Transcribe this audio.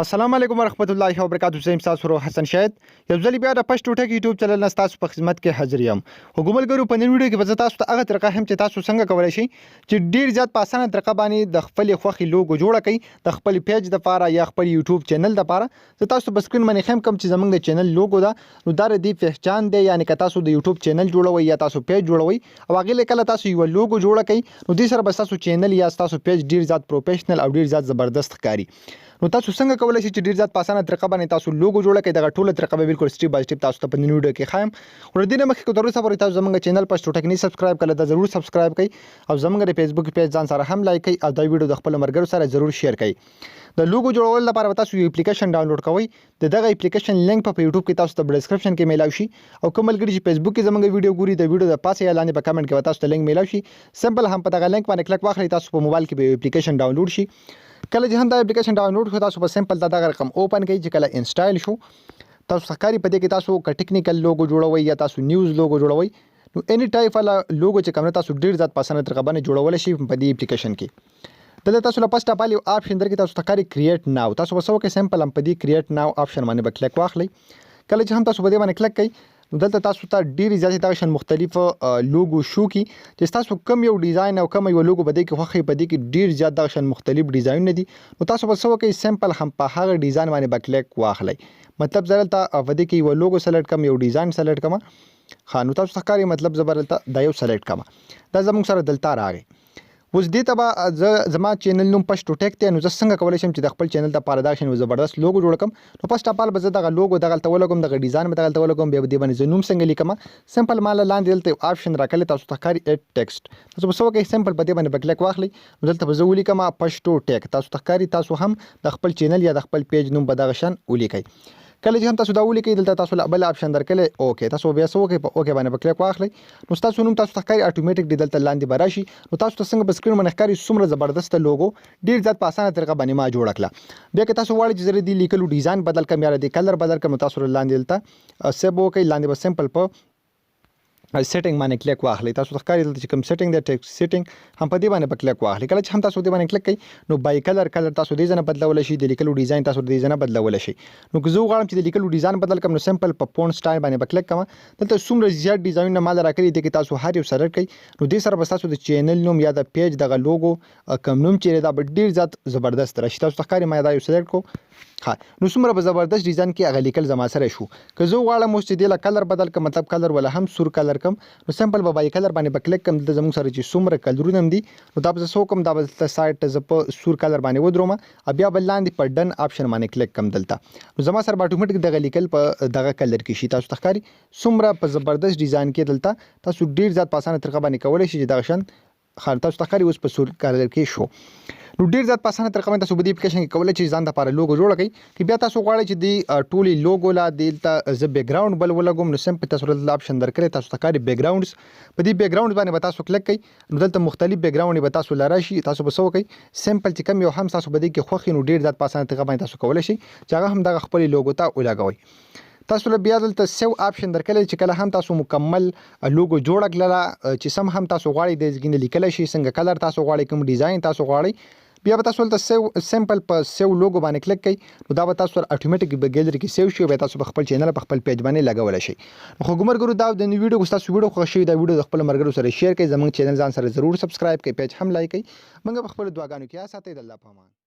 السلام علیکم ورحمت الله وبرکاتہ. زه تاسو ورو حسن شاهد یو ځل بیا د پښتو ټک یوټیوب چینل نه تاسو په خدمت کې حاضر یم. حکومتګرو په نن ویډیو کې به تاسو ته هغه طریقه هم چې تاسو څنګه کولای شئ چې ډیر زیات په اسانه طریقه باندې د خپل خوخي لوګو جوړ کړئ د خپل پیج د لپاره یا خپل یوټیوب چینل د لپاره. زه تاسو په سکرین باندې خم کوم چې زمونږ د چینل لوګو دا نو دا د پہچان دی، یعنی که تاسو د یوټیوب چینل جوړوي یا تاسو پیج جوړوي او هغه کله تاسو یو لوګو جوړ کړئ نو دې سره به تاسو چینل یا تاسو پیج ډیر زیات پروفیشنل او ډیر زیات زبردست ښکاري. نو تاسو څنګه کولای شئ چې ډیر زیات په اسانه طریقه باندې تاسو لوګو جوړ کړئ؟ دغه ټوله طریقه به بالکل سټیپ بای سټیپ تاسو ته په نن ویډیو کې ښایم. ور دې نه مخکې تر اوسه پورې تاسو زموږ چینل پښتو ټک نه سبسکرایب کړئ، دا ضرور سبسکرایب کړئ او زموږ د فیسبوک پیج ځان سره هم لایک کړئ او دا ویډیو د خپل مرګرو سره ضرور شیر کړئ. د لوګو جوړولو لپاره تاسو یو اپلیکیشن ډاونلوډ کوئ. دغه اپلیکیشن لینک په یوټیوب کې تاسو ته ډسکرپشن کې میلاو شي او کوم ملګری چې فیسبوک کې زموږ ویډیو ګوري د ویډیو د پاسه یا لاندې په کمنټ کې تاسو ته لینک میلاو شي. سمپل هم په دغه لینک باندې کلک واخلئ، تاسو په موبایل کې به اپلیکیشن ډاونلوډ شي. کله چې هم دا اپلیکیشن ډاونلوډ شو تاسو په سمپل دغه رقم اوپن کړئ چې کله انسټال شو تاسو ښکاري په دې کې تاسو ک ټیکنیکل لوګو جوړوي یا تاسو نیوز لوګو جوړوي نو اني ټایپ والا لوګو چې کوم تاسو ډیر زیات پسند طریقه باندې جوړول شي په دې اپلیکیشن کې. دلته تاسو له پسټ اپال یو آپشن درکې تاسو ښکاري کریټ ناو، تاسو وسو کې سمپل هم په دې کریټ ناو آپشن باندې به کلیک واخلئ. کله چې هم تاسو په دې باندې کلیک کړئ نو دلته تاسو ته ډیر زیات دغه مختلف لوګو شو کی چې تاسو کم یو ډیزاین او کم یو لوګو بده کې خوخي په دې کې ډیر زیات دغه مختلف ډیزاین دي نو تاسو وسو کې سمپل هم په هغه ډیزاین باندې به کلیک واخلئ. مطلب زرلته ودې کې یو لوګو سلیکټ کم یو ډیزاین سلیکټ کما خانو تاسو ښکاري مطلب زبرلته دا یو سلیکټ کما دا زموږ سره دلته راغی. اوس دې ته به زما چینل نوم پښتو ټک ته نو زه څنګه کولای شم چې د خپل چینل د پارداشن و زبردست لوګو جوړ کم. نو پښتو اپال به زه دغه لوګو دغه تل کوم دغه ډیزاین به دغه تل کوم بیا دې باندې نوم څنګه لیکم سمپل مال لاندې دلته آپشن راکړل تاسو ته ښکاري اډ ټیکسټ تاسو به سو کې سمپل په دې باندې کلیک واخلئ نو دلته به زه ولیکم پښتو ټک تاسو ته ښکاري تاسو هم د خپل چینل یا د خپل پیج نوم به دغه شان ولیکئ. کله چې هم تاسو دا ولیکئ دلته تاسو بل آپشن درکړل اوکې تاسو بیا سو کې په اوکې باندې کلیک واخلئ نو تاسو نوم تاسو ښکاري اتوماتیک دلته لاندې براشي. نو تاسو ته څنګه په سکرین باندې ښکاري څومره زبردست لوګو ډیر ځات په اسانه طریقه باندې ما جوړ کړل. بیا که تاسو غواړئ چې زری دی لیکلو ډیزاین بدل کړم یا د کلر بدل کړم تاسو لاندې دلته سیب وکړئ لاندې به سمپل په سیټینګ باندې کلیک واخلئ. تاسو ښکاري دلته چې کوم سیټینګ دی ټیکسټ سیټینګ هم په دې باندې کلیک واخلئ. کله چې هم تاسو دې باندې کلیک کړئ نو بای کلر تاسو دې ځنه بدلول شي د لیکلو ډیزاین تاسو دې ځنه بدلول شي. نو که زه غواړم چې د لیکلو ډیزاین بدل کړم نو سمپل په فونټ سټایل باندې کلیک کوم. دلته څومره زیات ډیزاینونه مال راکړي دي چې تاسو هر یو سره کړئ نو دې سره به تاسو د چینل نوم یا د پیج دغه لوګو کم نوم چې دا ډیر زیات زبردست راشي. تاسو ښکاري ما دا یو سلیکټ کو نو څومره به زبردست ډیزاین کې هغه لیکل زما سره شو. که زه غواړم چې د کلر بدل کړم مطلب کلر ولا هم سور کلر کم نو سمپل به بای کلر باندې کلیک کوم د زموږ سره چې څومره کلرونه دي نو دا به سو کوم دا به سایت ز په سور کلر باندې ودروم بیا بل لاندې په ډن آپشن باندې کلیک کوم دلته نو زما سره اتوماتیک دغه لیکل په دغه کلر کې شي. تاسو ښکاري څومره په زبردست ډیزاین کې دلته تاسو ډیر زیات په اسانه طریقه باندې کولای شئ چې دغه شان تاسو ښکاري اوس په سور کلر کې شو. نو ډیر زیات په اسانه طریقه باندې تاسو په دې اپلیکیشن کې کولای شئ ځان د لپاره لوګو جوړ کړئ. که بیا تاسو غواړئ چې د ټولي لوګو لا دلته ز بیک گراوند بل ولګوم نو سمپل تاسو د آپشن درکړئ تاسو ښکاري بیک گراوندز په دې بیک گراوند باندې تاسو کلیک کړئ نو دلته مختلف بیک گراوند به تاسو لاره شي. تاسو به سو کوئ سمپل چې کوم یو هم تاسو بده کې خوخي نو ډیر زیات په اسانه طریقه باندې تاسو کولای شئ چې هغه هم د خپل لوګو ته ولګوئ. تاسو له بیا دلته سیو آپشن درکړل چې کله هم تاسو مکمل لوګو جوړ کړل چې سم هم تاسو غواړئ د زګین لیکل شي څنګه کلر تاسو غواړئ کوم ډیزاین تاسو غواړئ بیا به تاسو ته سمپل په سیو لوګو باندې کلیک کړئ نو دا به تاسو اتوماتیک په ګیلری کې سیو شي به تاسو په خپل چینل په خپل پیج باندې لګول شي. خو ګمرګرو دا د ویډیو کو تاسو ویډیو خو شي دا ویډیو د خپل مرګرو سره شیر کړئ زموږ چینل ځان سره ضرور سبسکرایب کړئ پیج هم لایک کړئ موږ په خپل دعاګانو کې ساتي د الله په امان.